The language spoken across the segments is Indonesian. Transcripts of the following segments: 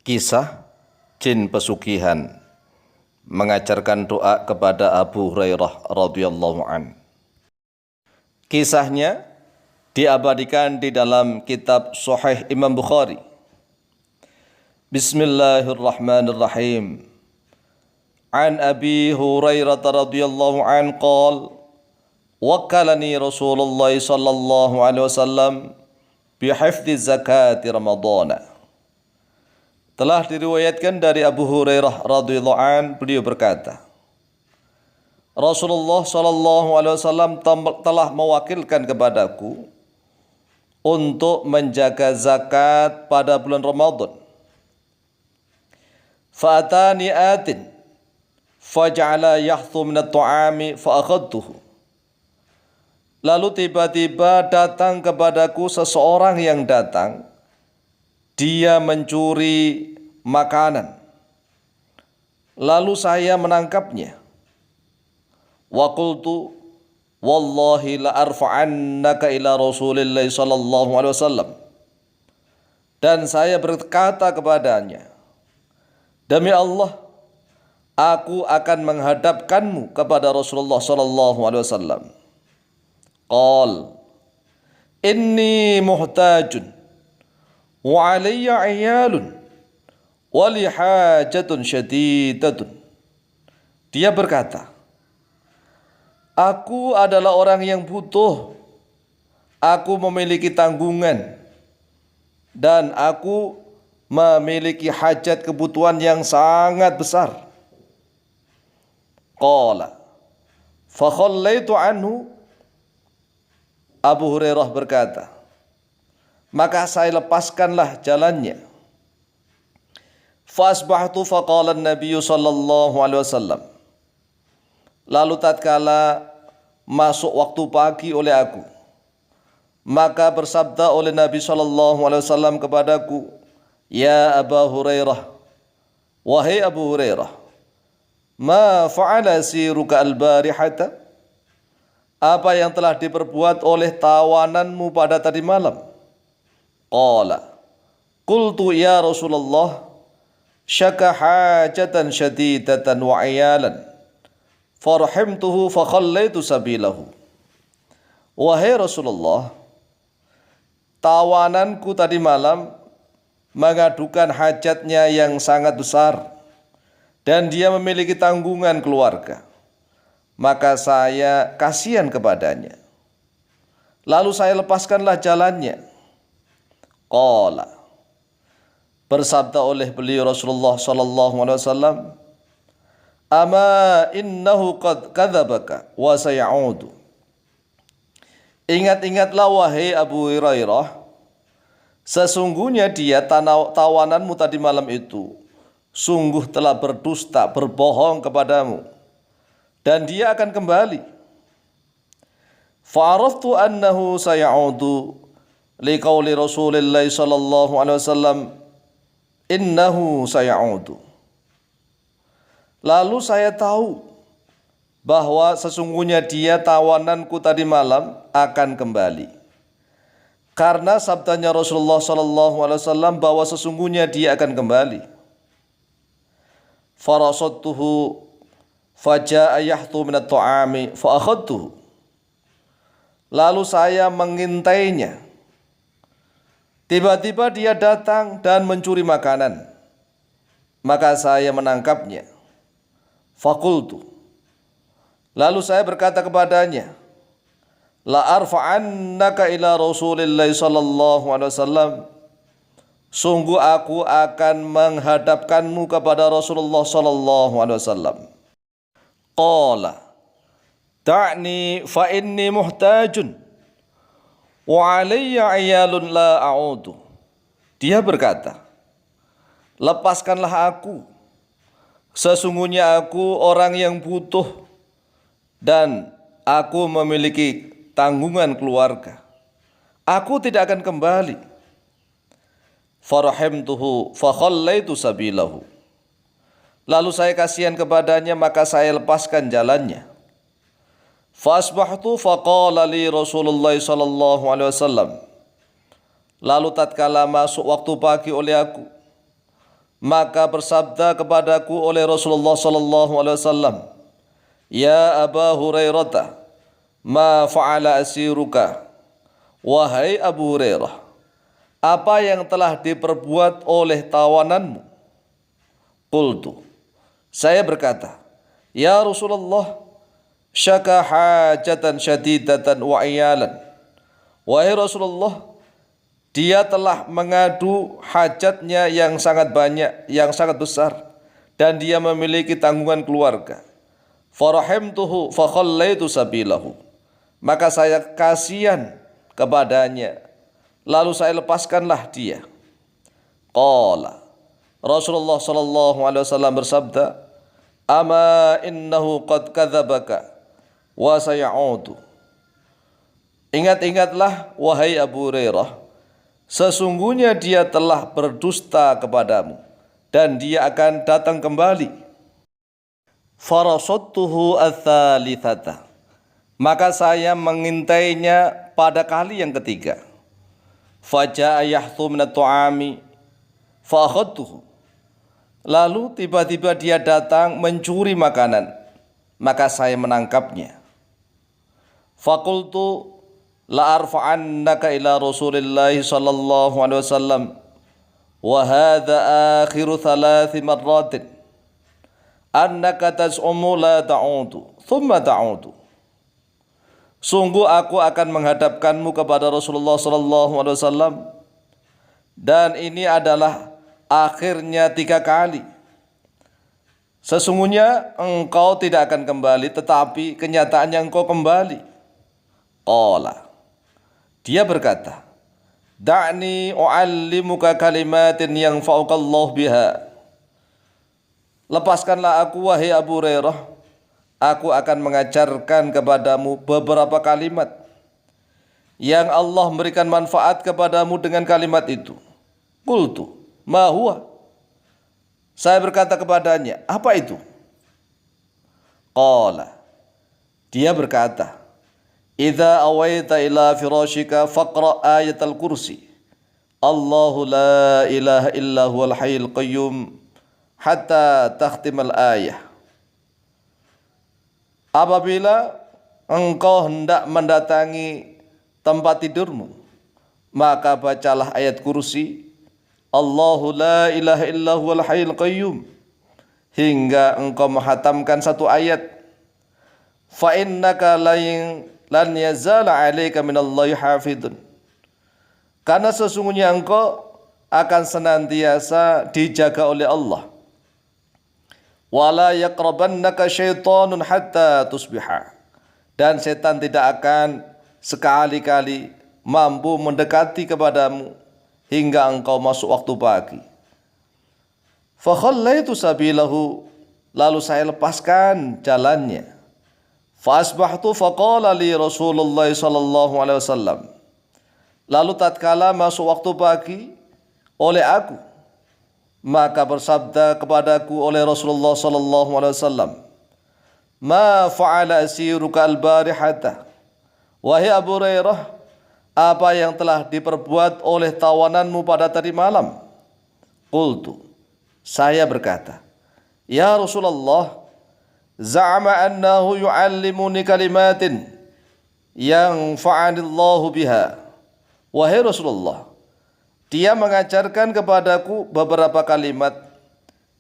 Kisah jin pesugihan mengajarkan doa kepada Abu Hurairah radhiyallahu an. Kisahnya diabadikan di dalam kitab Sahih Imam Bukhari. Bismillahirrahmanirrahim. An Abi Hurairah radhiyallahu an qala wakkalani Rasulullah sallallahu alaihi wasallam bihifdzi zakati Ramadhan. Telah diriwayatkan dari Abu Hurairah radhiyallahu an, beliau berkata, Rasulullah sallallahu alaihi wasallam telah mewakilkan kepadaku untuk menjaga zakat pada bulan Ramadan. Fa'atani atin faj'ala yahthu min at-ta'ami fa'akhadtuhu. Lalu tiba-tiba datang kepadaku seseorang yang datang, dia mencuri makanan. Lalu saya menangkapnya. Wa qultu wallahi la arfa'annaka ila Rasulillah sallallahu alaihi wasallam. Dan saya berkata kepadanya, demi Allah, aku akan menghadapkanmu kepada Rasulullah sallallahu alaihi wasallam. Qal inni muhtajun wa alayya iyalun wa li hajatun syadidatun. Dia berkata, aku adalah orang yang butuh, aku memiliki tanggungan, dan aku memiliki hajat kebutuhan yang sangat besar. Qala fa khallaitu anhu. Abu Hurairah berkata, maka saya lepaskanlah jalannya. Fasbahtu faqala an-nabiy sallallahu alaihi wasallam. Lalu tatkala masuk waktu pagi oleh aku, maka bersabda oleh Nabi sallallahu alaihi wasallam kepadaku, ya Abu Hurairah, wahai Abu Hurairah, ma fa'ala siruka al-barihata? Apa yang telah diperbuat oleh tawananmu pada tadi malam? Qala qultu ya Rasulullah syaka hajatan syadidatan wa iyalan farahimtuhu fa khallaitu sabilahu. Wahai Rasulullah, tawananku tadi malam mengadukan hajatnya yang sangat besar dan dia memiliki tanggungan keluarga, maka saya kasihan kepadanya. Lalu saya lepaskanlah jalannya. Qala, bersabda oleh beliau Rasulullah sallallahu alaihi wasallam, ama innahu qad kadzabaka wa sayaudu. Ingat-ingatlah wahai Abu Hurairah, sesungguhnya dia tawananmu tadi malam itu sungguh telah berdusta, berbohong kepadamu, dan dia akan kembali. Fa'araftu annahu sayaudu liqauli Rasulillah sallallahu alaihi wasallam innahu sayaudu. Lalu saya tahu bahwa sesungguhnya dia tawananku tadi malam akan kembali, karena sabdanya Rasulullah sallallahu alaihi wasallam bahwa sesungguhnya dia akan kembali. Farasattuhu faja'a yahthu min at-ta'ami fa akhadtuhu. Lalu saya mengintainya. Tiba-tiba dia datang dan mencuri makanan, maka saya menangkapnya. Faqultu, lalu saya berkata kepadanya, la arfa'annaka ila Rasulillah sallallahu alaihi wasallam. Sungguh aku akan menghadapkanmu kepada Rasulullah sallallahu alaihi wasallam. Qala da'ni fa inni muhtajun wa alayya iyalun la a'udu. Dia berkata, lepaskanlah aku, sesungguhnya aku orang yang butuh dan aku memiliki tanggungan keluarga, aku tidak akan kembali. Farahimtuhu fa khallaitu sabilahu. Lalu saya kasihan kepadanya, maka saya lepaskan jalannya. Fasbahtu faqala li Rasulullah sallallahu alaihi wasallam. Lalu tatkala masuk waktu pagi oleh aku, Maka bersabda kepadaku oleh Rasulullah sallallahu alaihi wasallam, "Ya Aba Hurairah, ma fa'ala asiruka?" Wahai Abu Hurairah, apa yang telah diperbuat oleh tawananmu? Qultu, saya berkata, ya Rasulullah, syaka hajatan syadidatan wa iyalan. Wahai Rasulullah, dia telah mengadu hajatnya yang sangat banyak, yang sangat besar, dan dia memiliki tanggungan keluarga. Farahimtuhu fakhallaitu sabilahu. Maka saya kasihan kepadanya, lalu saya lepaskanlah dia. Qala, Rasulullah sallallahu alaihi wasallam bersabda, ama innahu qad kadzabaka wa sayaudu. Ingat-ingatlah wahai Abu Hurairah, sesungguhnya dia telah berdusta kepadamu dan dia akan datang kembali. Farasattuhu ats-tsalitsata. Maka saya mengintainya pada kali yang ketiga. Faja'a yahthu minat tu'ami fa akhadtuhu. Lalu tiba-tiba dia datang mencuri makanan, maka saya menangkapnya. Faqultu la arfa'annaka ila Rasulillah sallallahu alaihi wasallam wa hadha akhiru 3 marratin annaka tas'umu la ta'udu thumma ta'udu. Sungguh aku akan menghadapkanmu kepada Rasulullah sallallahu alaihi wasallam, dan ini adalah akhirnya 3 kali. Sesungguhnya engkau tidak akan kembali, tetapi kenyataannya engkau kembali. Qala, dia berkata, da'ni u'allimuka kalimatin yang fa'ukallah biha. Lepaskanlah aku wahai Abu Hurairah, aku akan mengajarkan kepadamu beberapa kalimat yang Allah memberikan manfaat kepadamu dengan kalimat itu. Qultu, ma huwa? Saya berkata kepadanya, apa itu? Qala, dia berkata, idza awaita ila firashika faqra ayatal kursi. Allahu la ilaha illa huwal hayyul qayyum hatta takhtimal ayah. Apabila engkau hendak mendatangi tempat tidurmu, maka bacalah ayat kursi, Allahu la ilaha illa huwal hayyul qayyum, hingga engkau menghatamkan 1 ayat. Fa innaka lan yazala 'alaika minallahi hafidun. Karena sesungguhnya engkau akan senantiasa dijaga oleh Allah. Wala yaqrabannaka syaitanun hatta tusbiha. Dan setan tidak akan sekali-kali mampu mendekati kepadamu hingga engkau masuk waktu pagi. Fa khallaitu sabilahu. Lalu saya lepaskan jalannya. Fa asbahtu faqala li Rasulullah sallallahu alaihi wasallam. Lalu tatkala masuk waktu pagi oleh aku, maka bersabda kepadaku oleh Rasulullah sallallahu alaihi wasallam, ma fa'ala asiruka al-barihata. Wahai Abu Hurairah, apa yang telah diperbuat oleh tawananmu pada tadi malam? Qultu, saya berkata, ya Rasulullah, za'ama annahu yu'allimuni kalimatin yang fa'anillahu biha. Wahai Rasulullah, dia mengajarkan kepadaku beberapa kalimat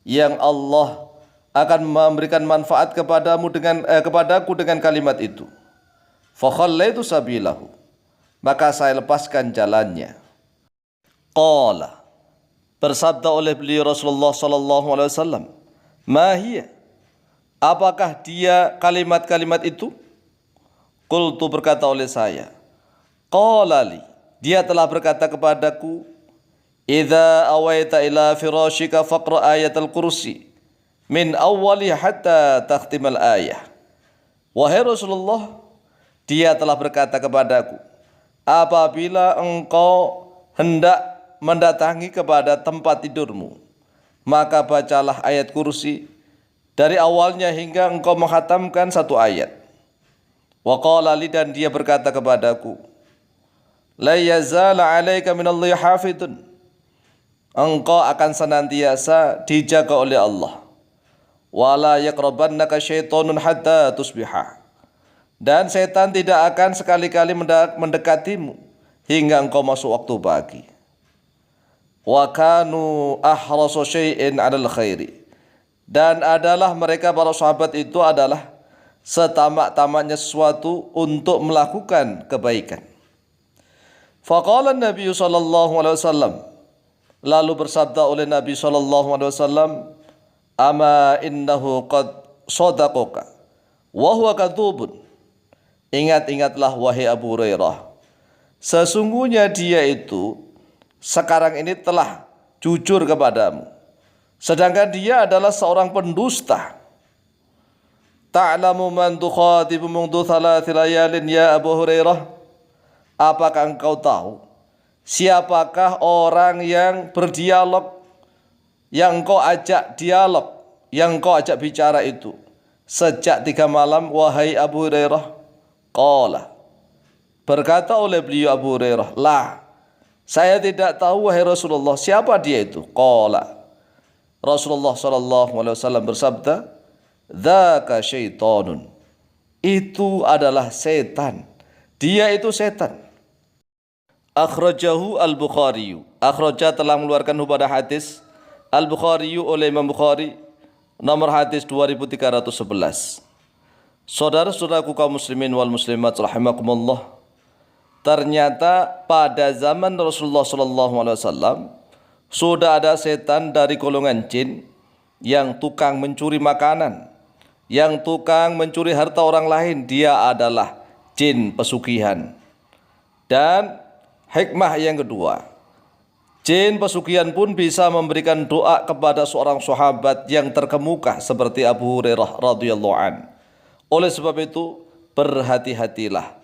yang Allah akan memberikan manfaat kepadamu kepadaku dengan kalimat itu. Fa khallaitu sabilahu. Maka saya lepaskan jalannya. Qala, bersabda oleh beliau Rasulullah sallallahu alaihi wasallam, ma hiya? Apakah dia kalimat-kalimat itu? Qultu, berkata oleh saya, qala li, dia telah berkata kepadaku, idza awaita ila firashika faqra ayatal kursi min awwali hatta takhtimal ayah. Wahai Rasulullah, dia telah berkata kepadaku, apabila engkau hendak mendatangi kepada tempat tidurmu, maka bacalah ayat kursi dari awalnya hingga engkau menghatamkan 1 ayat. Wa qala li, dan dia berkata kepadaku, la yazala 'alaika minallahi hafidun. engkau akan senantiasa dijaga oleh Allah. Wala yaqrabannaka syaitonun hatta tusbiha. Dan setan tidak akan sekali-kali mendekatimu hingga engkau masuk waktu pagi. Wa kanu ahrasu syai'in 'alal khairi. Dan adalah mereka para sahabat itu adalah setamak-tamaknya sesuatu untuk melakukan kebaikan. Faqala Nabi sallallahu alaihi wasallam, lalu bersabda oleh Nabi sallallahu alaihi wasallam, ama innahu qad sadaqaka wa huwa kadzubun. Ingat-ingatlah wahai Abu Hurairah, sesungguhnya dia itu sekarang ini telah jujur kepadamu, sedangkan dia adalah seorang pendusta. Ta'lamu man tukhatibu mundu thalathi layalin ya Abu Hurairah? Apakah engkau tahu siapakah orang yang berdialog, yang engkau ajak dialog, yang engkau ajak bicara itu sejak 3 malam wahai Abu Hurairah? Qala, berkata oleh beliau Abu Hurairah, la, saya tidak tahu wahai Rasulullah, siapa dia itu? Qala, Rasulullah sallallahu alaihi wasallam bersabda, dzaka syaitonun, itu adalah setan, dia itu setan. Akhrajahu al-Bukhari, akhraja telah mengeluarkan pada hadis Al-Bukhari oleh Imam Bukhari, nomor hadis 2311. Saudara-saudaraku kaum muslimin wal muslimat rahimakumullah, ternyata pada zaman Rasulullah sallallahu alaihi wasallam sudah ada setan dari golongan jin yang tukang mencuri makanan, yang tukang mencuri harta orang lain. Dia adalah jin pesugihan. Dan hikmah yang kedua, jin pesugihan pun bisa memberikan doa kepada seorang sahabat yang terkemuka seperti Abu Hurairah radhiyallahu an. Oleh sebab itu berhati-hatilah.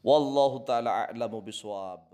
Wallahu taala a'lamu bishawab.